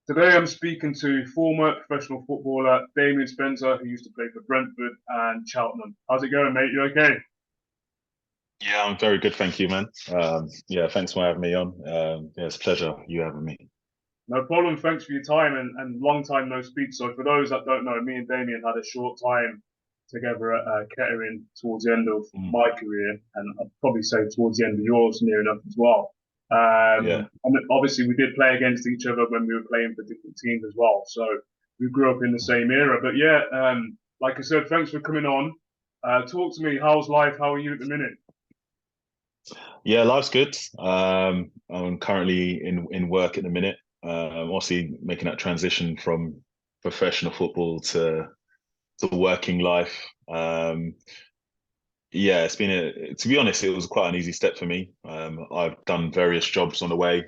Today I'm speaking to former professional footballer Damian Spencer, who used to play for Brentford and Cheltenham. How's it going, mate? You okay? Yeah, I'm very good, thank you, man. Yeah, thanks for having me on. Yeah, it's a pleasure you having me. No problem. Thanks for your time and long time no speak. So for those that don't know, me and Damien had a short time together at Kettering towards the end of Mm, my career, and I'd probably say towards the end of yours, near enough as well. yeah, And obviously we did play against each other when we were playing for different teams as well. So we grew up in the same era. But yeah, like I said, thanks for coming on. Talk to me. How's life? How are you at the minute? yeah, life's good. I'm currently in work at the minute. Obviously making that transition from professional football to working life. Yeah, it's been to be honest, it was quite an easy step for me. I've done various jobs on the way.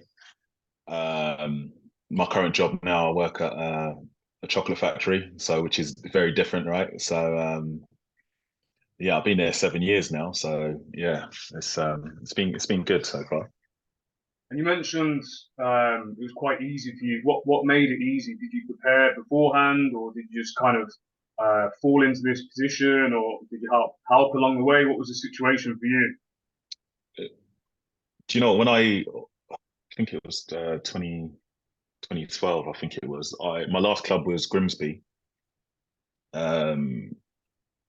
Um, my current job now, I work at a chocolate factory, so which is very different, right? So yeah, I've been there 7 years now, so yeah, it's been good so far. And you mentioned it was quite easy for you. What made it easy? Did you prepare beforehand, or did you just kind of fall into this position, or did you help along the way? What was the situation for you? Do you know when I think it was 2012, I think it was. I My last club was Grimsby, um,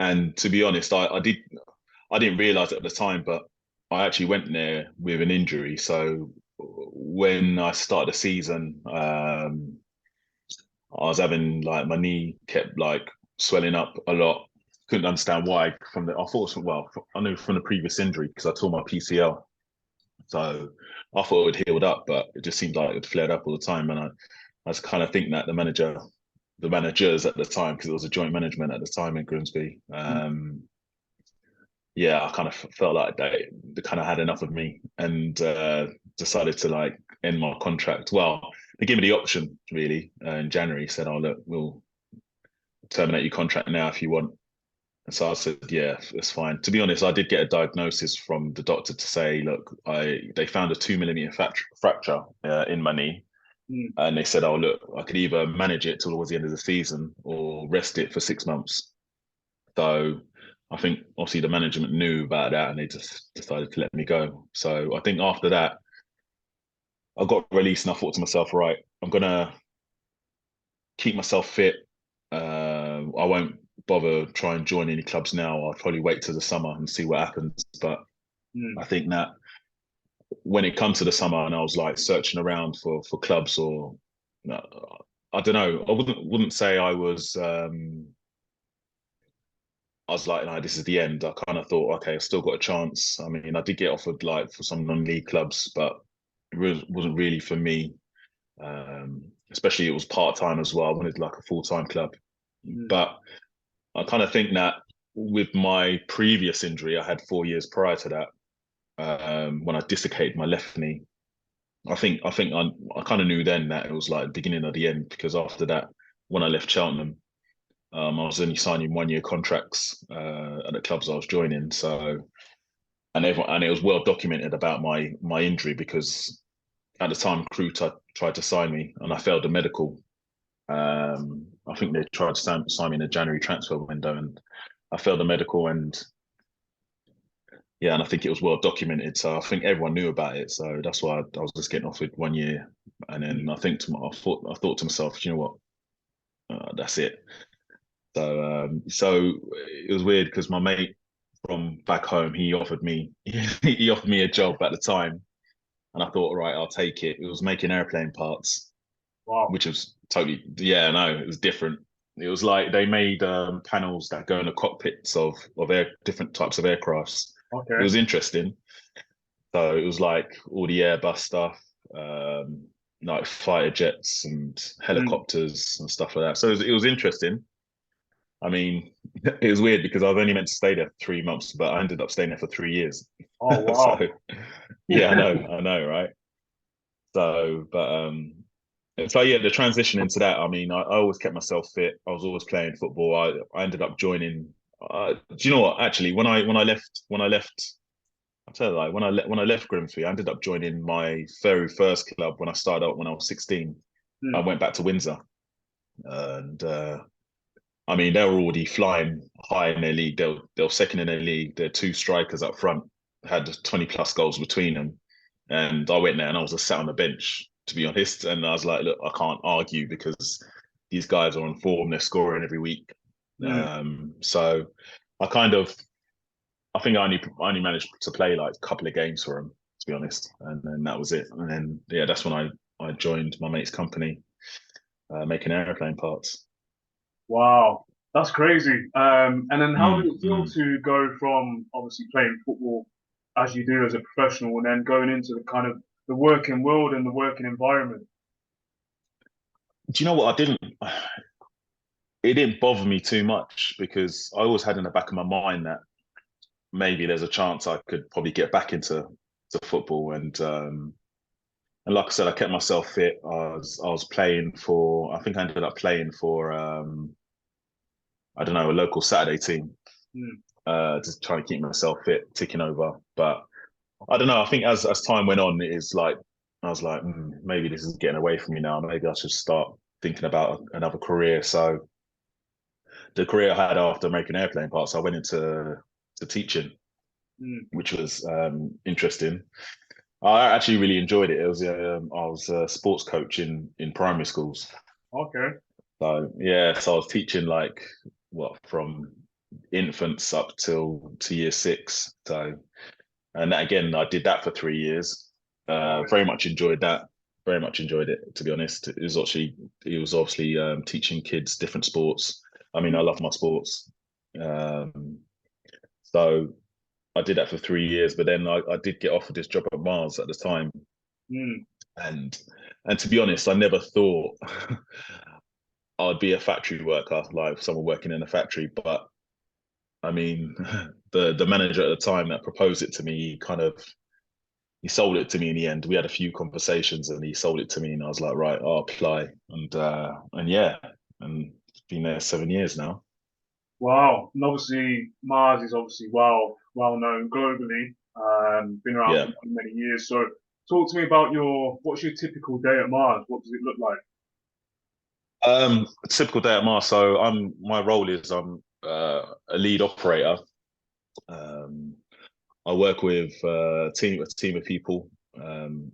and to be honest, I didn't realize it at the time, but I actually went there with an injury. So when I started the season, I was having like my knee kept like swelling up a lot. Couldn't understand why. I thought, well, I knew from the previous injury because I tore my PCL. So I thought it had healed up, but it just seemed like it flared up all the time. And I just kind of think that the managers at the time, because it was a joint management at the time in Grimsby, yeah, I kind of felt like they kind of had enough of me and decided to like end my contract. Well, they gave me the option really in January. Said, "Oh look, we'll terminate your contract now if you want." And so I said, "Yeah, that's fine." To be honest, I did get a diagnosis from the doctor to say, "Look, I they found a 2 millimeter fracture in my knee." Mm. And they said, "Oh, look, I could either manage it towards the end of the season or rest it for 6 months." So I think obviously the management knew about that and they just decided to let me go. So I think after that, I got released and I thought to myself, right, I'm gonna keep myself fit. I won't bother try and join any clubs now. I'll probably wait till the summer and see what happens. But Mm. I think that when it comes to the summer and I was like searching around for clubs or uh, I don't know, I wouldn't say I was like, no, this is the end. I kind of thought, okay, I've still got a chance. I mean, I did get offered like for some non-league clubs, but wasn't really for me. Especially it was part-time as well. I wanted like a full-time club. Mm. But I kind of think that with my previous injury, I had 4 years prior to that, when I dislocated my left knee. I kind of knew then that it was like the beginning of the end because after that, when I left Cheltenham, I was only signing 1 year contracts at the clubs I was joining. So and it was well documented about my injury because at the time Crew tried to sign me and I failed the medical. I think they tried to sign me in the January transfer window and I failed the medical and yeah, and I think it was well documented. So I think everyone knew about it. So that's why I was just getting offered 1 year. And then I thought to myself, you know what, that's it. So it was weird because my mate from back home, he offered me a job at the time, and I thought, right, I'll take it. It was making airplane parts, Wow. which was totally yeah, no, it was different. It was like they made panels that go in the cockpits of different types of aircrafts. It Okay. was interesting. So it was like all the Airbus stuff, like fighter jets and Mm. helicopters and stuff like that. So it was interesting. I mean, it was weird because I was only meant to stay there for 3 months, but I ended up staying there for 3 years. Oh So wow. yeah, I know, right? So yeah, the transition into that. I mean, I always kept myself fit. I was always playing football. I ended up joining. Do you know what? Actually, when I left, I'll tell you, like when I left Grimsby, I ended up joining my very first club when I started out when I was 16. I Mm. went back to Windsor, and I mean they were already flying high in their league. They were second in their league. Their two strikers up front had 20 plus goals between them, and I went there and I was just sat on the bench, to be honest. And I was like, look, I can't argue because these guys are on form. They're scoring every week. Mm. So I kind of I think I only managed to play like a couple of games for him, to be honest, and then that was it. And then yeah, that's when I joined my mate's company, making airplane parts. Wow, that's crazy. And then how did Mm, it feel mm. to go from obviously playing football as you do as a professional and then going into the kind of the working world and the working environment? Do you know what? I didn't. It didn't bother me too much because I always had in the back of my mind that maybe there's a chance I could probably get back into football, and like I said, I kept myself fit. I was playing for. I think I ended up playing for I don't know, a local Saturday team, Mm. just trying to keep myself fit, ticking over. But I don't know. I think as time went on, it is like I was like, maybe this is getting away from me now. Maybe I should start thinking about another career. So the career I had after making airplane parts, I went into teaching, Mm. which was interesting. I actually really enjoyed it. It was I was a sports coach in primary schools. Okay. So yeah, so I was teaching like what from infants up till to year six. So and that, again, I did that for 3 years. Very Nice. much enjoyed that. Very much enjoyed it. To be honest, it was obviously teaching kids different sports. I mean, I Mm. love my sports, um, so I did that for 3 years. But then I did get offered this job at Mars at the time, Mm. and to be honest, I never thought I'd be a factory worker, like someone working in a factory. But I mean, the manager at the time that proposed it to me, he sold it to me in the end. We had a few conversations and he sold it to me, and I was like, right, I'll apply. And yeah, and it's been there 7 years now. Wow. And obviously Mars is obviously well known globally. Been around for Yeah. many years. So talk to me about what's your typical day at Mars? What does it look like? A typical day at Mars. So my role is I'm a lead operator. Um, I work with a team of people. Um,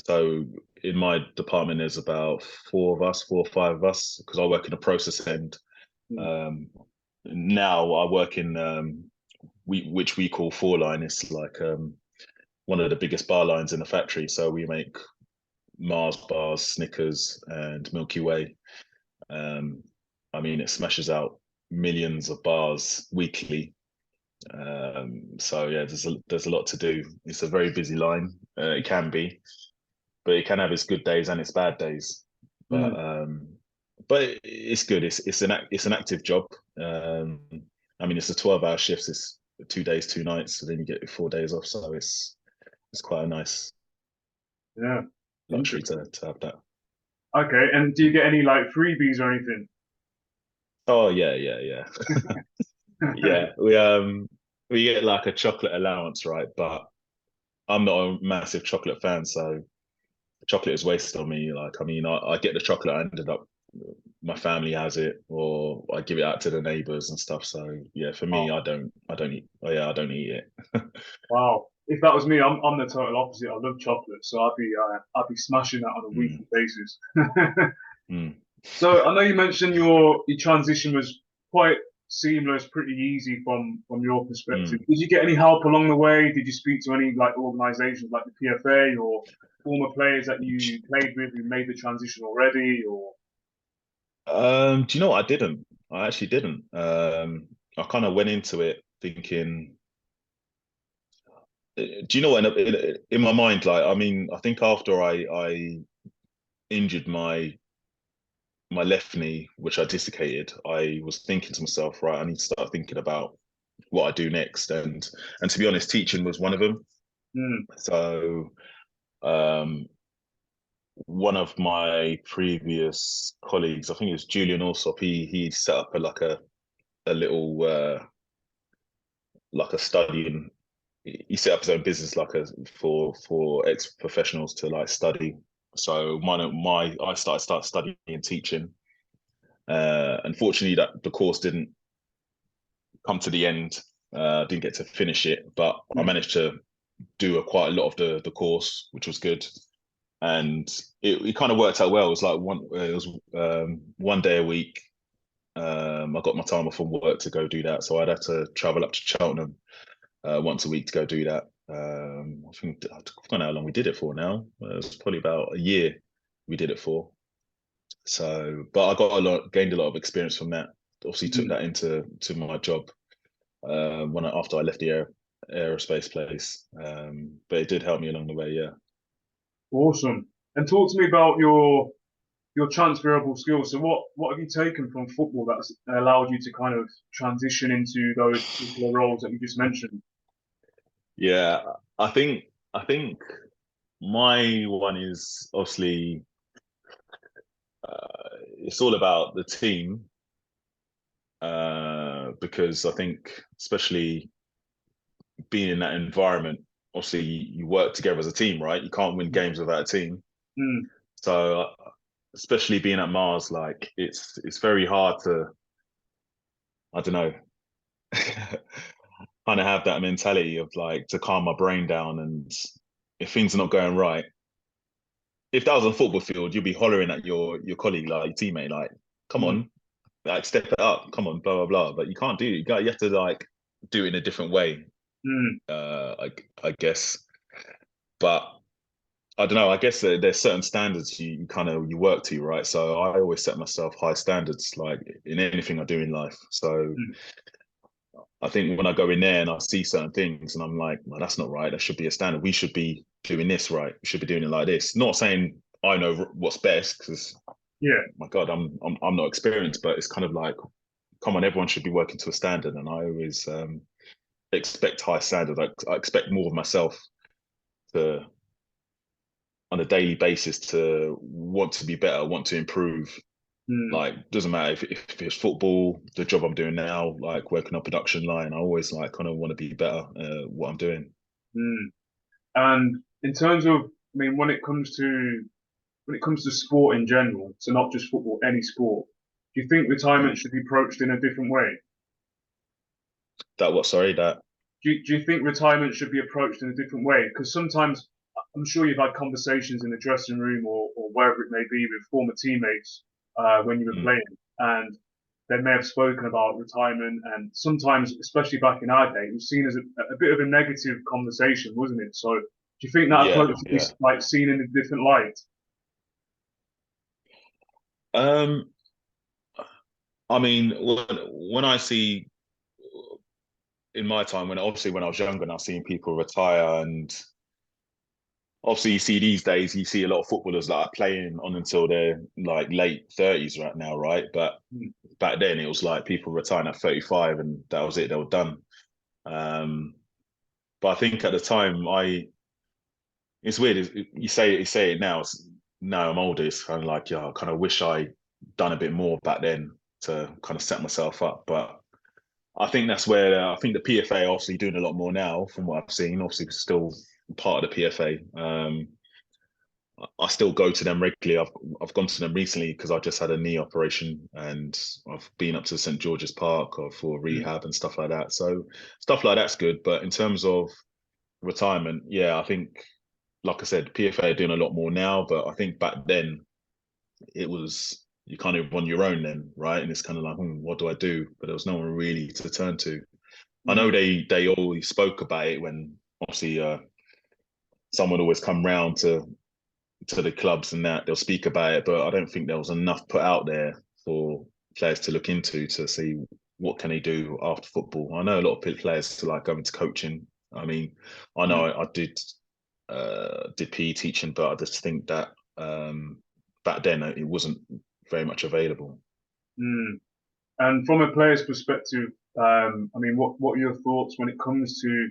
so in my department, there's about four or five of us because I work in the process end. Mm. Um, Now I work in which we call four line. It's like one of the biggest bar lines in the factory. So we make Mars bars, Snickers, and Milky Way. Um, I mean, it smashes out millions of bars weekly. So yeah, there's a lot to do. It's a very busy line. It can be, but it can have its good days and its bad days. But Mm. it's good. It's an active job. Um, I mean, it's a 12-hour shifts. It's 2 days, 2 nights, so then you get 4 days off. So it's quite a nice Yeah. luxury Interesting. to have that. Okay. And do you get any like freebies or anything? Oh yeah, yeah, yeah, yeah. We get like a chocolate allowance, right? But I'm not a massive chocolate fan, so chocolate is wasted on me. Like, I mean, I get the chocolate. I ended up my family has it, or I give it out to the neighbors and stuff. So yeah, for me, Wow. I don't eat. Oh yeah, I don't eat it. Wow. If that was me, I'm the total opposite. I love chocolate, so I'd be smashing that on a Mm, weekly basis. mm. So I know you mentioned your transition was quite seamless, pretty easy from your perspective. Mm. Did you get any help along the way? Did you speak to any like organisations like the PFA or former players that you played with who made the transition already? Or Do you know what? I didn't. I actually didn't. I kind of went into it thinking. Do you know what? In my mind, like, I mean, I think after I injured my left knee, which I dislocated, I was thinking to myself, right, I need to start thinking about what I do next. And to be honest, teaching was one of them. hmm, So um, one of my previous colleagues, I think it was Julian Alsop, he set up a little like a study, and he set up his own business like a for ex professionals to like study. So I started studying teaching. Unfortunately, that the course didn't come to the end. Didn't get to finish it, but I Mm. managed to do quite a lot of the course, which was good. And it kind of worked out well. It was like one day a week. I got my time off from work to go do that, so I'd have to travel up to Cheltenham once a week to go do that. I don't know how long we did it for now. It was probably about a year we did it for. So, but I gained a lot of experience from that. Obviously, took Mm. that into my job after I left the aerospace place. But it did help me along the way. Yeah. Awesome. And talk to me about your transferable skills. So what have you taken from football that's allowed you to kind of transition into those particular roles that you just mentioned? Yeah, I think my one is obviously it's all about the team because I think especially being in that environment, obviously you work together as a team, right? You can't win games without a team. Mm. So especially being at Mars, like it's very hard to I don't know kind of have that mentality of like to calm my brain down and if things are not going right. If that was on a football field, you'd be hollering at your colleague, like your teammate, like, come Mm. on, like step it up, come on, blah blah blah. But you can't do it. You have to like do it in a different way. Mm. I guess. But I don't know. I guess there's certain standards you kind of you work to, right? So I always set myself high standards, like in anything I do in life. So Mm. I think when I go in there and I see certain things and I'm like, well, that's not right. That should be a standard. We should be doing this right. We should be doing it like this. Not saying I know what's best because Yeah. my God, I'm not experienced, but it's kind of like, come on, everyone should be working to a standard, and I always expect high standards. I expect more of myself to on a daily basis to want to be better, want to improve. Mm. Like, doesn't matter if it's football, the job I'm doing now, like working on production line. I always like kind of want to be better what I'm doing. Mm. And in terms of, I mean, when it comes to sport in general, so not just football, any sport, do you think retirement Mm. should be approached in a different way? That what? Sorry, that. Do you think retirement should be approached in a different way? Because sometimes I'm sure you've had conversations in the dressing room or wherever it may be with former teammates when you were Mm. playing, and they may have spoken about retirement. And sometimes, especially back in our day, it was seen as a bit of a negative conversation, wasn't it? So, do you think that Yeah, approach should be yeah. like seen in a different light? Um, I mean, when I see in my time, when obviously when I was younger and I was seeing people retire, and obviously you see these days, you see a lot of footballers that are playing on until they're like late 30s right now, right? But Mm. back then it was like people retiring at 35 and that was it, they were done. Um, but I think at the time, it's weird. You say it now. Now I'm older. It's kind of like, yeah, I kind of wish I done a bit more back then to kind of set myself up. But I think that's where I think the PFA are obviously doing a lot more now, from what I've seen. Obviously, we're still part of the PFA. I still go to them regularly. I've gone to them recently because I just had a knee operation and I've been up to St George's Park for Mm. rehab and stuff like that. So stuff like that's good. But in terms of retirement, yeah, I think like I said, PFA are doing a lot more now. But I think back then it was you kind of on your own then, right? And it's kind of like, what do I do? But there was no one really to turn to. I know Mm. they always spoke about it when obviously someone always come round to the clubs and that they'll speak about it, but I don't think there was enough put out there for players to look into to see what can they do after football. I know a lot of players like going to coaching. I mean, I know Mm. I did PE teaching, but I just think that back then it wasn't very much available. Mm. And from a player's perspective, I mean, what are your thoughts when it comes to,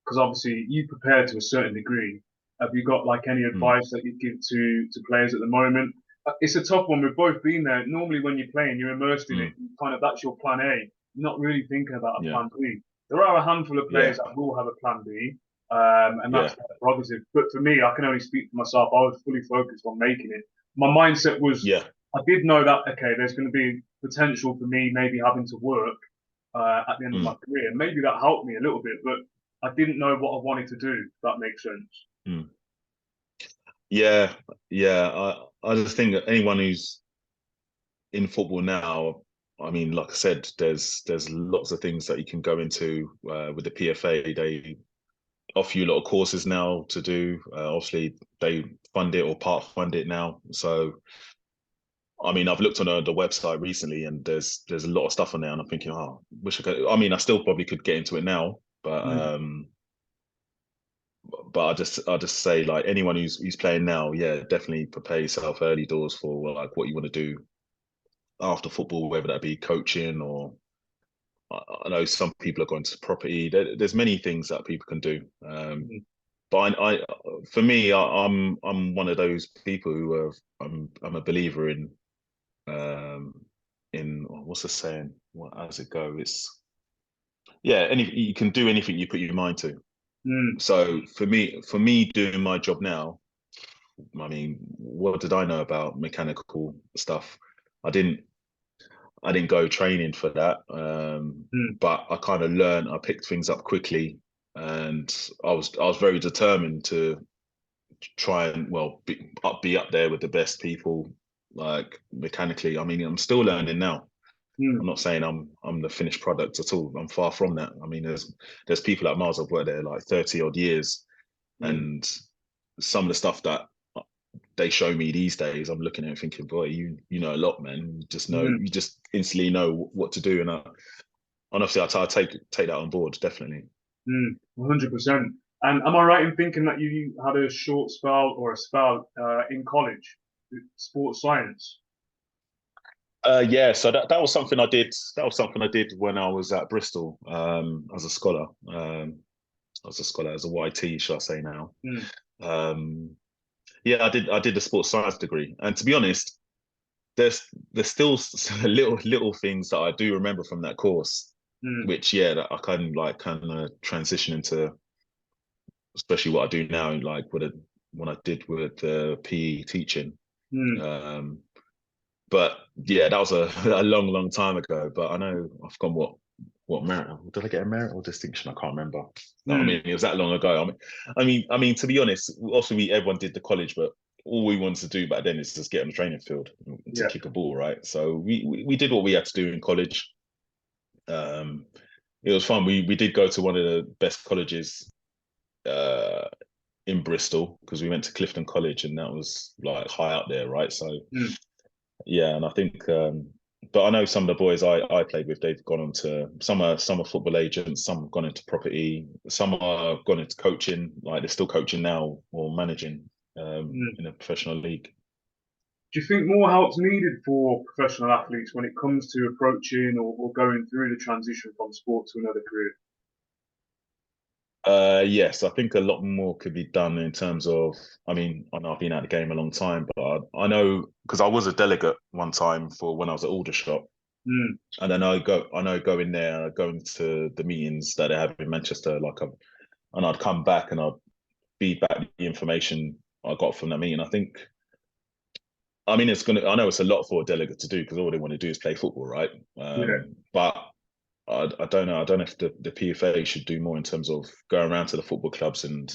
because obviously you prepare to a certain degree. Have you got like any Mm, advice that you'd give to players at the moment? It's a tough one. We've both been there. Normally, when you're playing, you're immersed in it. mm, Kind of that's your plan A. You're not really thinking about a yeah, plan B. There are a handful of yeah, players that will have a plan B, and Yeah. that's their prerogative. But for me, I can only speak for myself. I was fully focused on making it. My mindset was, Yeah. I did know that okay, there's going to be potential for me maybe having to work at the end of my Mm, career. Maybe that helped me a little bit, but I didn't know what I wanted to do. If that makes sense. mm. Yeah. Yeah. I just think that anyone who's in football now, I mean, like I said, there's lots of things that you can go into with the PFA. They offer you a lot of courses now to do. Obviously, they fund it or part fund it now. So, I mean, I've looked on the website recently, and there's a lot of stuff on there, and I'm thinking, oh, wish I could. I mean, I still probably could get into it now, Mm, but I just say like anyone who's playing now, yeah, definitely prepare yourself early doors for like what you want to do after football, whether that be coaching or I know some people are going to property. There's many things that people can do. mm, But for me, I'm one of those people who are I'm a believer um, in what's the saying? What how's it go? It's yeah, any you can do anything you put your mind to. mm, So for me doing my job now, I mean, what did I know about mechanical stuff? I didn't I didn't go training for that, mm, but I kind of learned. I picked things up quickly, and I was very determined to try and well be up there with the best people, like mechanically. I mean, I'm still learning now. mm, I'm not saying I'm the finished product at all. I'm far from that. I mean, there's people at Mars I've worked there like 30 odd years, mm, and some of the stuff that they show me these days, I'm looking at it thinking, boy, you know a lot, man. mm, You just instantly know what to do, and honestly, I take that on board definitely. 100%. And am I right in thinking that you had a short spell or a spell in college, sports science? Yeah, so that was something I did. That was something I did when I was at Bristol as a scholar. As a scholar, as a YT, shall I say now? Mm, Um, yeah, I did the sports science degree, and to be honest, there's still little things that I do remember from that course, mm, which yeah, that I kind of transition into, especially what I do now, like when I did with the PE teaching. mm, Um, but yeah, that was a, a long time ago. But I know I've gone what merit did I get a merit or distinction? I can't remember. I mm. mean, it was that long ago. I mean, to be honest, also everyone did the college, but all we wanted to do back then is just get on the training field and to Yeah. kick a ball, right? So we did what we had to do in college. Um, it was fun. We did go to one of the best colleges uh, in Bristol because we went to Clifton College, and that was like high up there, right? So Mm, yeah, and I think, but I know some of the boys I played with, they've gone on to some are football agents, some have gone into property, some are gone into coaching, like they're still coaching now or managing mm. in a professional league. Do you think more help's needed for professional athletes when it comes to approaching or going through the transition from sport to another career? Yes, I think a lot more could be done in terms of, I mean, I know I've been out of the game a long time, but I know because I was a delegate one time for when I was at Aldershot. Mm, And then I know going there, going to the meetings that they have in Manchester, and I'd come back and I'd feed back the information I got from that meeting. I think, I mean, I know it's a lot for a delegate to do because all they want to do is play football, right? yeah. But I don't know. I don't know if the PFA should do more in terms of going around to the football clubs and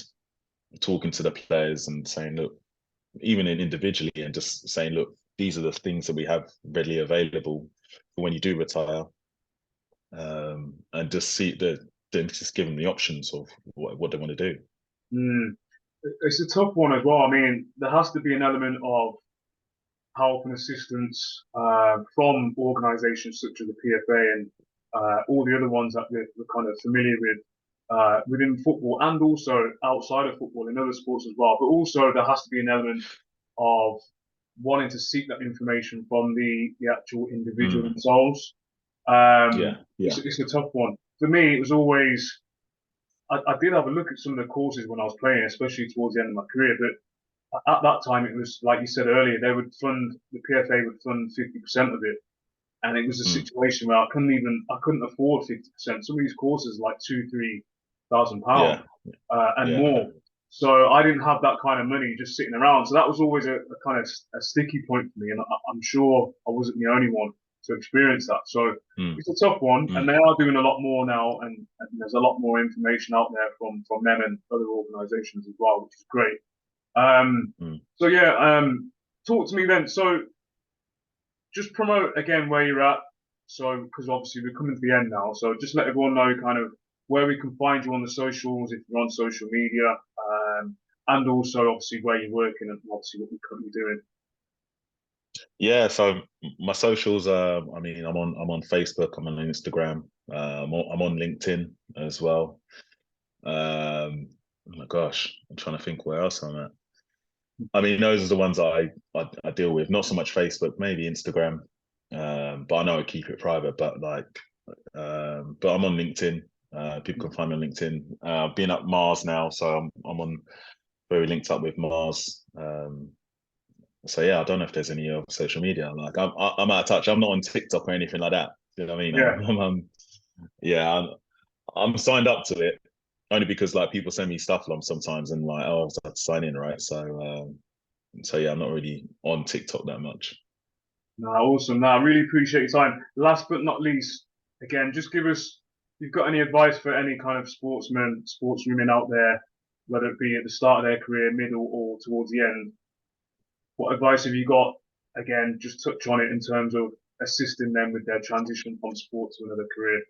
talking to the players and saying, look, even individually, and just saying, look, these are the things that we have readily available for when you do retire, and just see then just give them the options of what they want to do. Mm. It's a tough one as well. I mean, there has to be an element of help and assistance from organisations such as the PFA and all the other ones that we're kind of familiar with within football and also outside of football in other sports as well. But also there has to be an element of wanting to seek that information from the actual individual Mm, themselves. yeah, yeah. It's a tough one. For me, it was always, I did have a look at some of the courses when I was playing, especially towards the end of my career, but at that time it was like you said earlier, they would fund the PFA would fund 50% of it, and it was a Mm, situation where I couldn't afford 50%. Some of these courses like two, three, £1,000 Yeah. and Yeah. more. So I didn't have that kind of money just sitting around. So that was always a kind of a sticky point for me, and I'm sure I wasn't the only one to experience that. So Mm, it's a tough one, and mm, they are doing a lot more now, and there's a lot more information out there from them and other organisations as well, which is great. mm. So yeah, talk to me then. So just promote again where you're at. So, because obviously we're coming to the end now. So just let everyone know kind of where we can find you on the socials, if you're on social media, and also obviously where you're working and obviously what you're currently doing. Yeah, so my socials, I mean, I'm on Facebook, I'm on Instagram, I'm on LinkedIn as well. Oh my gosh, I'm trying to think where else I'm at. I mean, those are the ones I deal with. Not so much Facebook, maybe Instagram. But I know I keep it private. But I'm on LinkedIn. People can find me on LinkedIn. Being at Mars now, so I'm on very linked up with Mars. So yeah, I don't know if there's any other social media. Like I'm out of touch. I'm not on TikTok or anything like that. You know what I mean? Yeah. Yeah, I'm signed up to it only because like people send me stuff along sometimes and like, oh, I have to sign in, right? So yeah, I'm not really on TikTok that much. No, awesome. No, I really appreciate your time. Last but not least, again, just give us, if you've got any advice for any kind of sportsmen, sportswomen out there, whether it be at the start of their career, middle, or towards the end. What advice have you got? Again, just touch on it in terms of assisting them with their transition from sport to another career.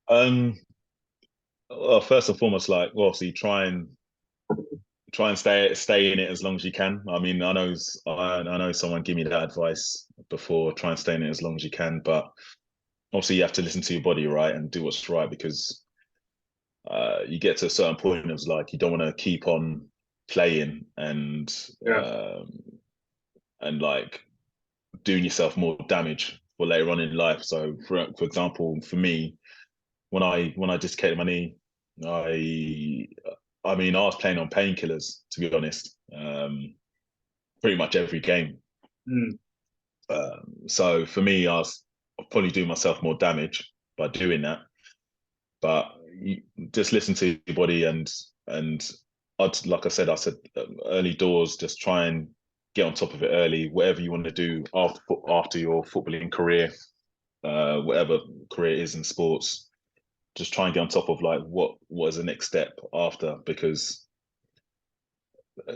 Um, well, first and foremost, like, well, obviously, try and stay in it as long as you can. I mean, I know someone gave me that advice before. Try and stay in it as long as you can, but obviously, you have to listen to your body, right, and do what's right because you get to a certain point of like you don't want to keep on playing Yeah. and like doing yourself more damage for later on in life. So, for example, for me, when I dislocated my knee, I I mean I was playing on painkillers to be honest, pretty much every game. Mm, So for me, I'll probably do myself more damage by doing that. But you just listen to your body and like I said early doors, just try and get on top of it early. Whatever you want to do after your footballing career, whatever career is in sports, just try and get on top of like what is the next step after because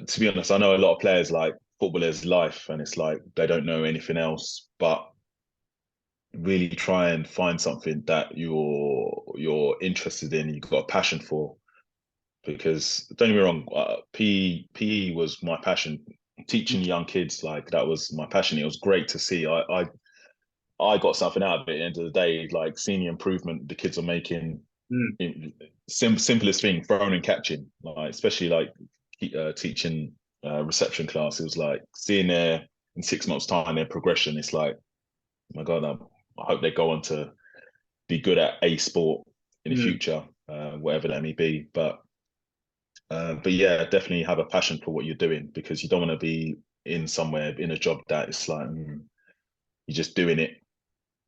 to be honest, I know a lot of players like football is life and it's like they don't know anything else, but really try and find something that you're interested in, you've got a passion for. Because don't get me wrong, PE was my passion. Teaching young kids like that was my passion. It was great to see. I got something out of it at the end of the day, like seeing the improvement the kids are making. mm, Simplest thing, throwing and catching, like especially like teaching reception class. It was like seeing their in 6 months' time their progression. It's like, oh my God, I hope they go on to be good at a sport in the mm. future, whatever that may be. But yeah, definitely have a passion for what you're doing because you don't want to be in somewhere in a job that it's like you're just doing it,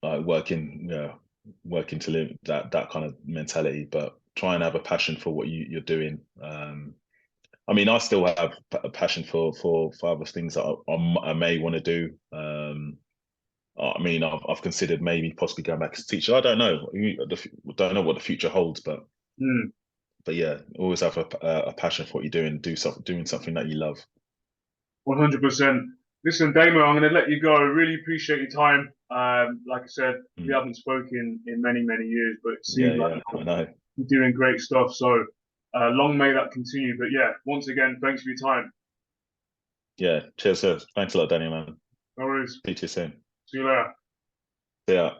like working to live that kind of mentality. But try and have a passion for what you're doing. I mean, I still have a passion for other things that I may want to do. I mean, I've considered maybe possibly going back as a teacher. I don't know. Don't know what the future holds, Mm. but yeah, always have a passion for what you're doing. Doing something that you love. 100%. Listen, Damo, I'm going to let you go. I really appreciate your time. Like I said, we Mm. haven't spoken in many, many years, but it Yeah, seems like yeah, I know. you're doing great stuff. So long may that continue. But yeah, once again, thanks for your time. Yeah, cheers, sir. Thanks a lot, Daniel, man. No worries. Speak to you soon. See you later. See ya.